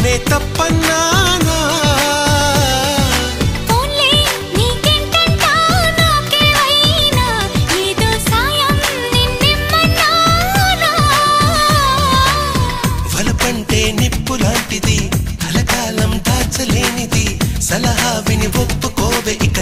నేనే తప్పన్నానా వలపంటే నిప్పు లాంటిది కలకాలం దాచలేనిది సలహా విని ఒప్పుకోవే ఇక